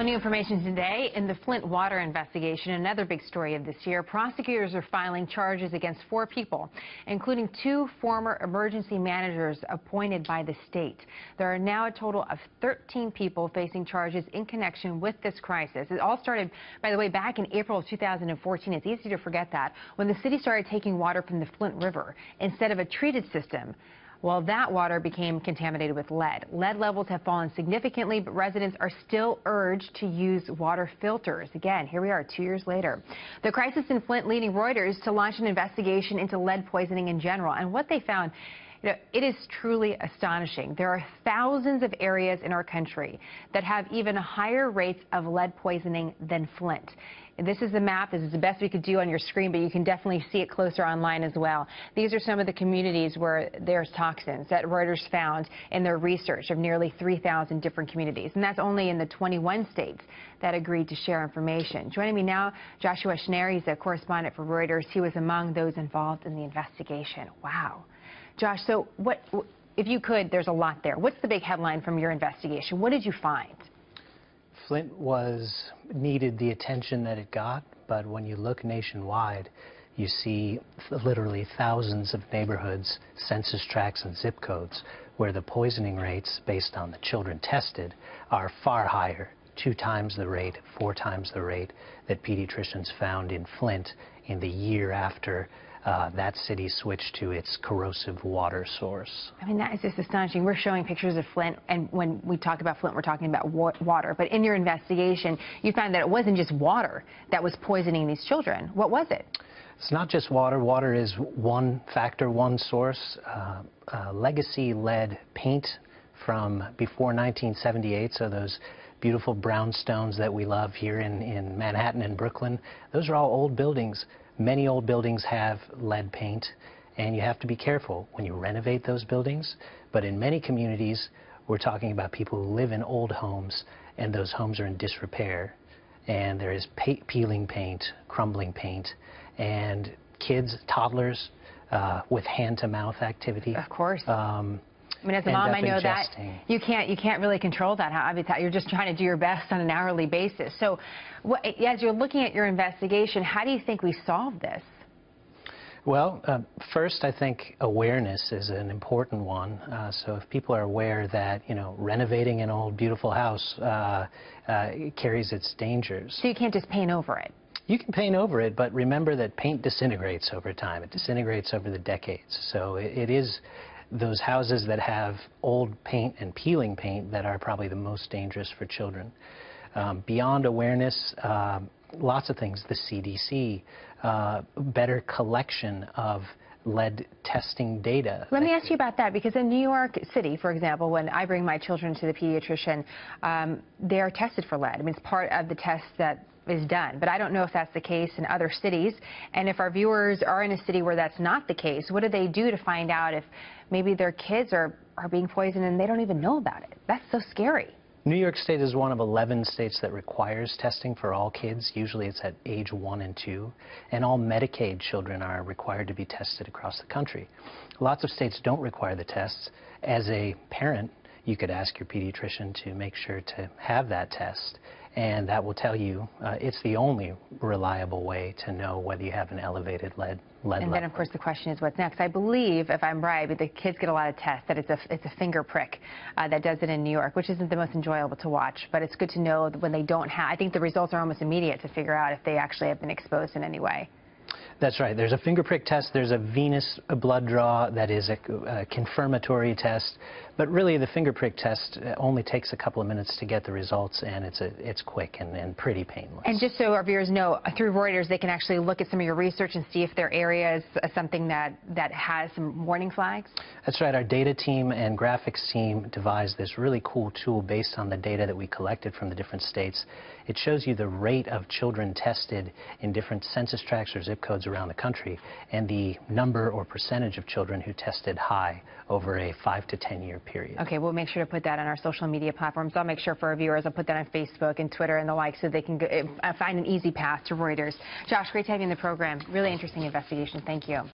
New information today in the Flint water investigation. Another big story of this year. Prosecutors are filing charges against 4 people, including 2 former emergency managers appointed by the state. There are now a total of 13 people facing charges in connection with this crisis. It all started, by the way, back in April of 2014. It's easy to forget that, when the city started taking water from the Flint River instead of a treated system. Well, that water became contaminated with lead. Lead levels have fallen significantly, but residents are still urged to use water filters. Again, here we are 2 years later. The crisis in Flint leading Reuters to launch an investigation into lead poisoning in general. And what they found, it is truly astonishing. There are thousands of areas in our country that have even higher rates of lead poisoning than Flint. This is the map. This is the best we could do on your screen, but you can definitely see it closer online as well. These are some of the communities where there's toxins that Reuters found in their research of nearly 3,000 different communities. And that's only in the 21 states that agreed to share information. Joining me now, Joshua Schneyer. He's a correspondent for Reuters. He was among those involved in the investigation. Wow. Josh, so if you could, there's a lot there. What's the big headline from your investigation? What did you find? Flint needed the attention that it got, but when you look nationwide, you see literally thousands of neighborhoods, census tracts, and zip codes where the poisoning rates, based on the children tested, are far higher, 2 times the rate, 4 times the rate that pediatricians found in Flint in the year after that city switched to its corrosive water source. I mean, that is just astonishing. We're showing pictures of Flint, and when we talk about Flint, we're talking about water. But in your investigation, you found that it wasn't just water that was poisoning these children. What was it? It's not just water. Water is one factor, one source. Legacy lead paint from before 1978, so those beautiful brownstones that we love here in Manhattan and Brooklyn, those are all old buildings. Many old buildings have lead paint, and you have to be careful when you renovate those buildings. But in many communities, we're talking about people who live in old homes, and those homes are in disrepair. And there is peeling paint, crumbling paint, and kids, toddlers, with hand-to-mouth activity. Of course. I mean, as a mom, I know that you can't really control that. You're just trying to do your best on an hourly basis. So, as you're looking at your investigation, how do you think we solve this? Well, first, I think awareness is an important one. So if people are aware that, renovating an old, beautiful house carries its dangers. So you can't just paint over it? You can paint over it, but remember that paint disintegrates over time. It disintegrates over the decades. So it is those houses that have old paint and peeling paint that are probably the most dangerous for children. Beyond awareness, lots of things. The CDC, better collection of lead testing data. Let me ask you about that, because in New York City, for example, when I bring my children to the pediatrician, they are tested for lead. I mean, it's part of the test that is done, but I don't know if that's the case in other cities. And if our viewers are in a city where that's not the case, what do they do to find out if maybe their kids are being poisoned and they don't even know about it? That's so scary. New York State is one of 11 states that requires testing for all kids. Usually it's at age 1 and 2. And all Medicaid children are required to be tested across the country. Lots of states don't require the tests. As a parent, you could ask your pediatrician to make sure to have that test. And that will tell you it's the only reliable way to know whether you have an elevated lead level. And then, of course, the question is what's next. I believe, if I'm right, the kids get a lot of tests, that it's a finger prick that does it in New York, which isn't the most enjoyable to watch. But it's good to know that when they don't have, I think the results are almost immediate to figure out if they actually have been exposed in any way. That's right. There's a finger prick test. There's a venous blood draw that is a confirmatory test. But really, the finger prick test only takes a couple of minutes to get the results, and it's quick and pretty painless. And just so our viewers know, through Reuters, they can actually look at some of your research and see if their area is something that has some warning flags? That's right. Our data team and graphics team devised this really cool tool based on the data that we collected from the different states. It shows you the rate of children tested in different census tracts or zip codes around the country, and the number or percentage of children who tested high over a 5 to 10 year period. Okay, we'll make sure to put that on our social media platforms. I'll make sure for our viewers, I'll put that on Facebook and Twitter and the like, so they can find an easy path to Reuters. Josh, great to have you in the program. Really interesting investigation. Thank you.